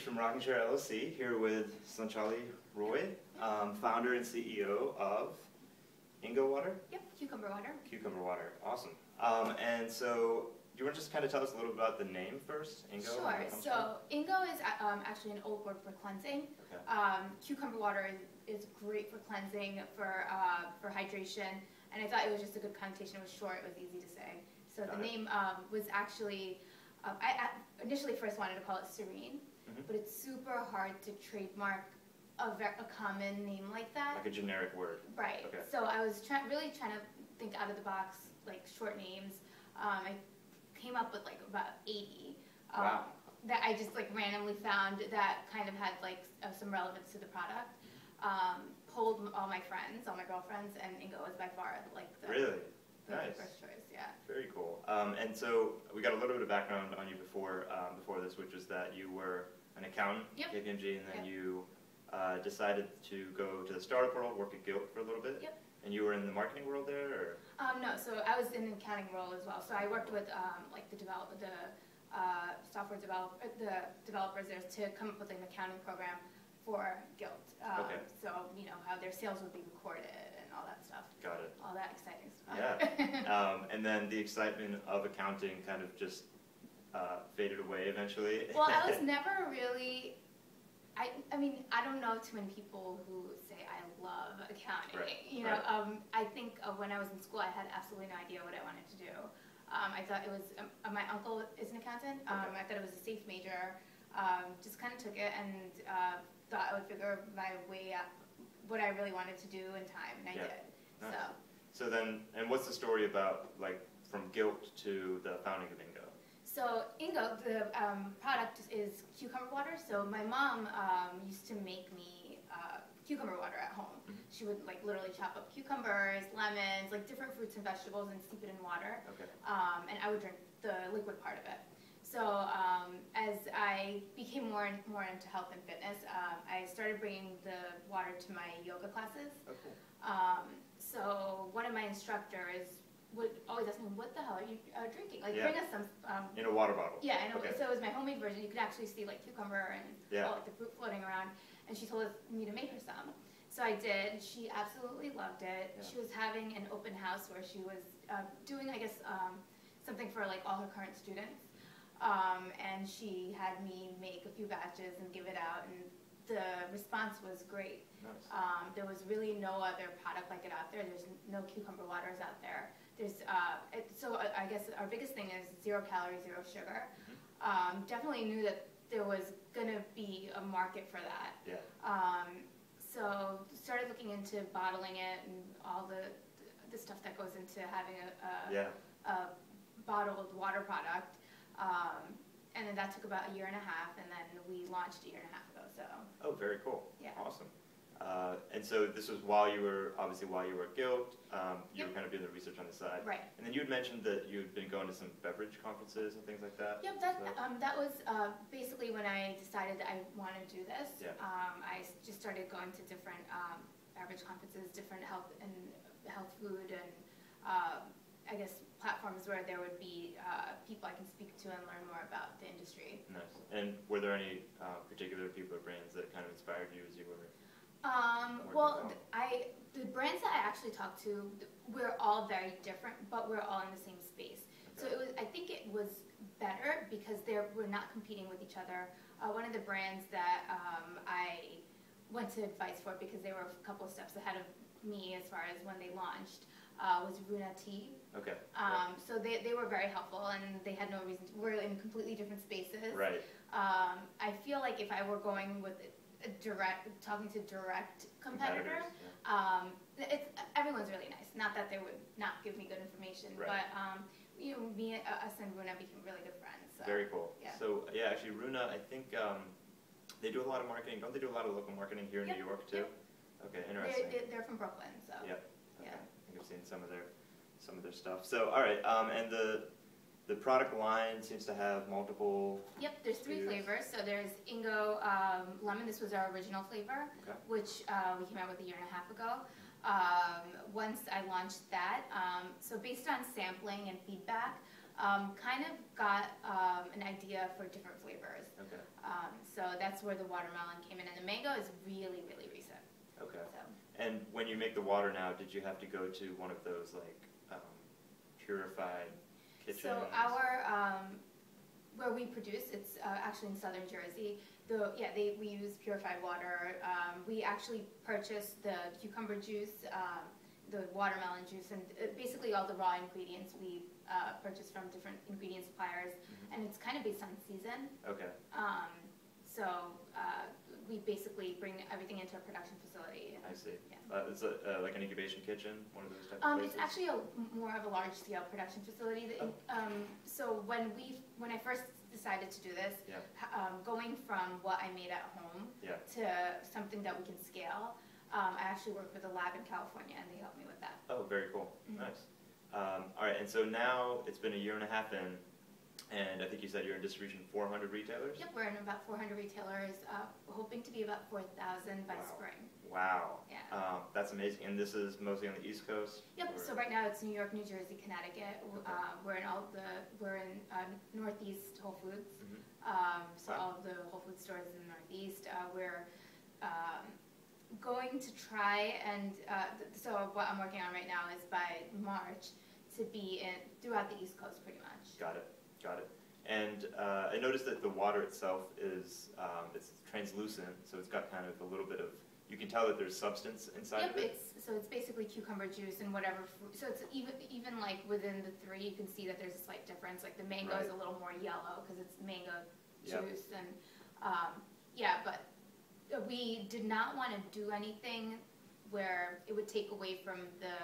From Rocking Chair LLC, here with Sanchali Roy, founder and CEO of INGO Water? Yep, Cucumber Water. Cucumber Water, awesome. And so, do you want to just kind of tell us a little bit about the name first, INGO? Sure, so INGO is actually an old word for cleansing. Okay. Cucumber water is great for cleansing, for hydration, and I thought it was just a good connotation. It was short, it was easy to say. So the name was actually, I initially first wanted to call it Serene, but it's super hard to trademark a common name like that. Like a generic word. Right. Okay. So I was really trying to think out of the box, like short names. I came up with like about 80 that I just like randomly found that kind of had like some relevance to the product. Polled all my friends, all my girlfriends, and INGO was by far like the nice. First choice. Yeah. Very cool. And so we got a little bit of background on you before this, which was that you were an accountant at KPMG, and then you decided to go to the startup world, work at Gilt for a little bit. Yep. And you were in the marketing world there, or? No, so I was in an accounting role as well. So I worked with like the developers there to come up with an accounting program for Gilt. So you know how their sales would be recorded and all that stuff. Got it. All that exciting stuff. Yeah. And then the excitement of accounting kind of just faded away eventually. Well, I was never really. I mean, I don't know too many people who say I love accounting. Right. You know, I think when I was in school, I had absolutely no idea what I wanted to do. I thought it was, my uncle is an accountant. I thought it was a safe major. Just kind of took it and thought I would figure my way up what I really wanted to do in time, and I did. Nice. So then, and what's the story about, like, from Gilt to the founding of INGO? So INGO, the product is cucumber water. So my mom used to make me cucumber water at home. She would like literally chop up cucumbers, lemons, like different fruits and vegetables, and steep it in water. And I would drink the liquid part of it. So as I became more into health and fitness, I started bringing the water to my yoga classes. So one of my instructors would always ask me, what the hell are you drinking? Like, bring us some... in a water bottle. Yeah, so it was my homemade version. You could actually see, like, cucumber and all like, the fruit floating around. And she told me to make her some. So I did. She absolutely loved it. She was having an open house where she was doing, I guess, something for, like, all her current students. And she had me make a few batches and give it out. And the response was great. Nice. There was really no other product like it out there. There's no cucumber waters out there. There's so I guess our biggest thing is 0 calories, 0 sugar. Definitely knew that there was gonna be a market for that. So started looking into bottling it and all the stuff that goes into having a bottled water product. And then that took about 1.5 years, and then we launched 1.5 years ago. So. Oh, very cool. Yeah. Awesome. And so this was while you were at Gilt. You were kind of doing the research on the side. Right. And then you had mentioned that you had been going to some beverage conferences and things like that. Yep. That was basically when I decided that I wanted to do this. I just started going to different beverage conferences, different health food, and I guess platforms where there would be people I can speak to and learn more about the industry. Nice. And were there any particular people or brands that kind of inspired you as you were? Well, the brands that I actually talked to, we're all very different, but we're all in the same space. So I think it was better because we're not competing with each other. One of the brands that I went to advice for because they were a couple of steps ahead of me as far as when they launched was Runa Tea. So they were very helpful, and they had no reason to. We're in completely different spaces. Right. I feel like if I were going with talking to direct competitors, everyone's really nice. Not that they would not give me good information, but you know, us and Runa became really good friends. So. Very cool. So actually Runa, I think they do a lot of marketing. Don't they do a lot of local marketing here in New York too? Okay, interesting. They're from Brooklyn, so. I think I've seen some of their stuff. So all right, and the product line seems to have multiple. Yep, there's 3 flavors. So there's INGO Lemon. This was our original flavor, which we came out with 1.5 years ago. Once I launched that, so based on sampling and feedback, kind of got an idea for different flavors. So that's where the watermelon came in, and the mango is really, really recent. Okay. So. And when you make the water now, did you have to go to one of those like purified kitchens? So where we produce, it's actually in southern Jersey. We use purified water. We actually purchase the cucumber juice, the watermelon juice, and basically all the raw ingredients we purchase from different ingredient suppliers, and it's kind of based on season. Okay. So we basically bring everything into a production facility. I see. Yeah. It's like an incubation kitchen, one of those types of places? It's actually more of a large-scale production facility. So when I first decided to do this, going from what I made at home to something that we can scale, I actually work with a lab in California, and they helped me with that. Oh, very cool. Nice. All right, and so now it's been a year and a half in, and I think you said you're in distribution 400 retailers? Yep, we're in about 400 retailers, hoping to be about 4,000 by spring. Wow. Yeah. That's amazing. And this is mostly on the East Coast? Yep. So right now it's New York, New Jersey, Connecticut. Okay. We're in Northeast Whole Foods. So all of the Whole Foods stores in the Northeast. We're going to try and so what I'm working on right now is by March to be throughout the East Coast pretty much. Got it. And I noticed that the water itself is it's translucent, so it's got kind of a little bit of, you can tell that there's substance inside of it. So it's basically cucumber juice and whatever fruit. So it's even like within the three, you can see that there's a slight difference. Like the mango is a little more yellow because it's mango juice, and but we did not want to do anything where it would take away from the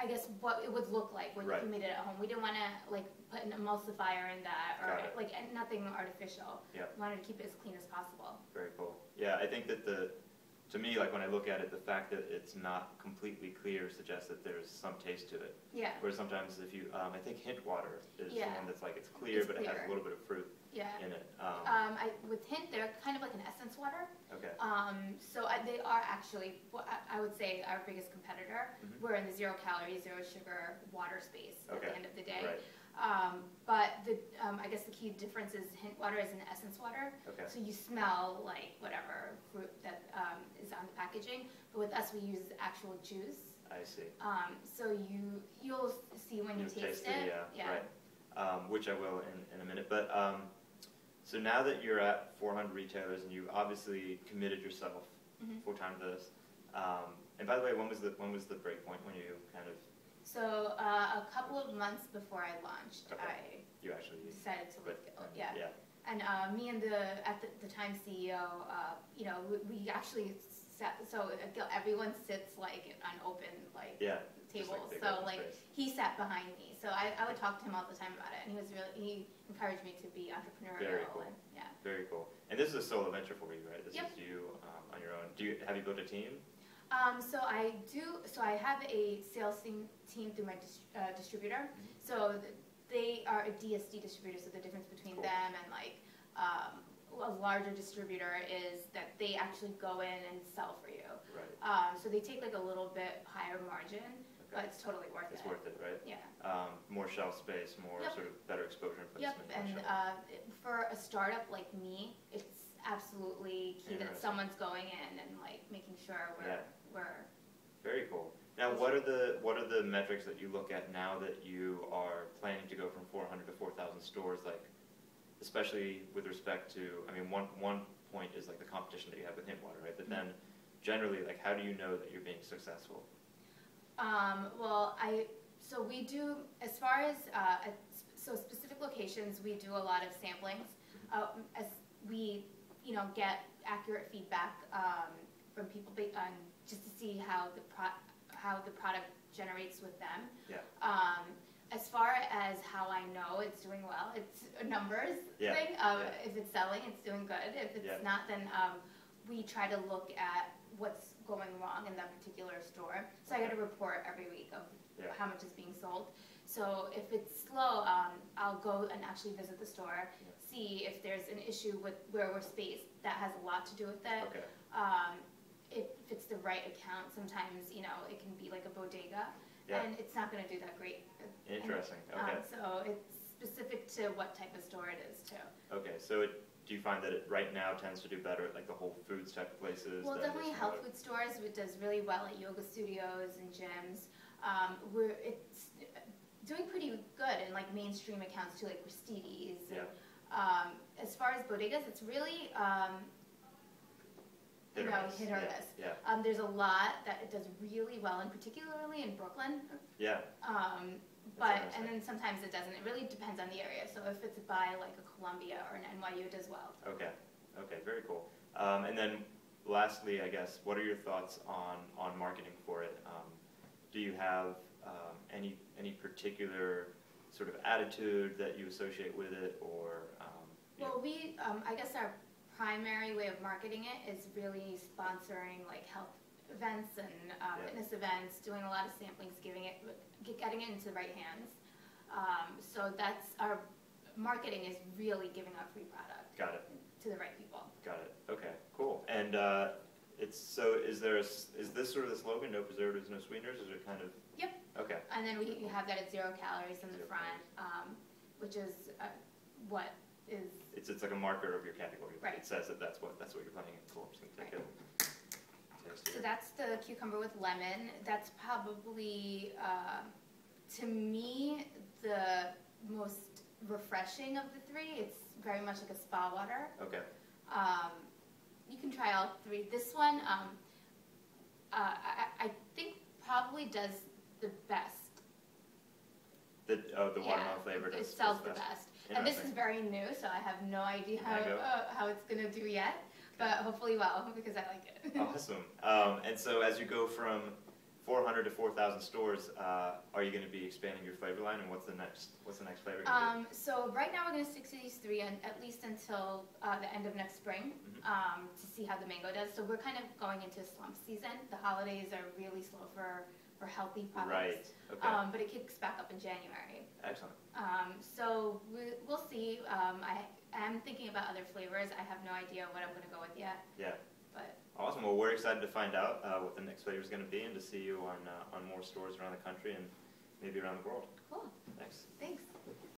I guess what it would look like when you made it at home. We didn't want to like put an emulsifier in that or like nothing artificial. We wanted to keep it as clean as possible. Very cool. Yeah, I think that to me, like when I look at it, the fact that it's not completely clear suggests that there's some taste to it. Yeah. Whereas sometimes if you, I think Hint water is the one that's like it's clear, but it has a little bit of fruit in it. With Hint, they're kind of like an essence water. Okay. So they are actually, I would say, our biggest competitor. We're in the 0 calorie, 0 sugar water space at the end of the day. Right. But I guess the key difference is Hint water is an essence water. Okay. So you smell like whatever fruit that is on the packaging. But with us, we use actual juice. I see. So you'll see when you taste it. Right. Which I will in a minute. But so now that you're at 400 retailers and you obviously committed yourself full time to this. And by the way, when was the break point when you kind of? So a couple of months before I launched, you actually decided to leave. And me and at the time CEO, we actually sat. So everyone sits like on open tables. He sat behind me. So I would talk to him all the time about it, and he encouraged me to be entrepreneurial. Very cool. Very cool. And this is a solo venture for you, right? This is you on your own. Have you built a team? So I do. So I have a sales team through my distributor. So they are a DSD distributor. So the difference between them and like a larger distributor is that they actually go in and sell for you. Right. So they take like a little bit higher margin, but it's totally worth it. It's worth it, right? Yeah. More shelf space, more sort of better exposure and placement. And for a startup like me, it's absolutely key that someone's going in and like making sure we're very cool. Now, what are the metrics that you look at now that you are planning to go from 400 to 4,000 stores? Like, especially with respect to, I mean, one point is like the competition that you have with Hint water, right? But then, generally, like, how do you know that you're being successful? So we do, as far as specific locations, we do a lot of samplings. As we get accurate feedback from people just to see how the product generates with them. Yeah. As far as how I know it's doing well, it's a numbers thing. If it's selling, it's doing good. If it's not, then we try to look at what's going wrong in that particular store. So I get a report every week of how much is being sold. So if it's slow, I'll go and actually visit the store, see if there's an issue with where we're spaced. That has a lot to do with it. Okay. If it's the right account, sometimes it can be like a bodega, and it's not going to do that great. Interesting. Okay. So specific to what type of store it is too. Okay, so do you find that it right now tends to do better at like the Whole Foods type of places? Well, definitely health food stores. It does really well at yoga studios and gyms. It's doing pretty good in like mainstream accounts too, like Aristides. Yeah. As far as bodegas, it's really hit or miss. Yeah. There's a lot that it does really well, and particularly in Brooklyn. Yeah. And then sometimes it doesn't. It really depends on the area. So if it's by like a Columbia or an NYU, it does well. Okay. Okay. Very cool. And then lastly, I guess, what are your thoughts on marketing for it? Do you have any particular sort of attitude that you associate with it, or? Well, I guess our primary way of marketing it is really sponsoring like health events and fitness events, doing a lot of samplings, getting it into the right hands. So that's our marketing, is really giving out free product. Got it. To the right people. Got it. Okay. Cool. And is this sort of the slogan? No preservatives, no sweeteners. Is it kind of? Yep. Okay. And then we have that at 0 calories in the front, which is what is. It's like a marker of your category. Right. It says that's what you're planning in. Cool. I'm just gonna take it. So that's the cucumber with lemon. That's probably, to me, the most refreshing of the three. It's very much like a spa water. Okay. You can try all three. This one, I think probably does the best. The watermelon flavor does. It sells the best. And this is very new, so I have no idea how it's going to do yet. But hopefully well, because I like it. Awesome. And so as you go from 400 to 4,000 stores, are you going to be expanding your flavor line, and what's the next flavor going to be? So right now we're going to stick to these three, and at least until the end of next spring, to see how the mango does. So we're kind of going into slump season. The holidays are really slow for healthy products. Right. Okay. But it kicks back up in January. Excellent. So we'll see. I am thinking about other flavors. I have no idea what I'm going to go with yet. Yeah. But awesome. Well, we're excited to find out what the next flavor is going to be, and to see you on more stores around the country and maybe around the world. Cool. Thanks. Thanks.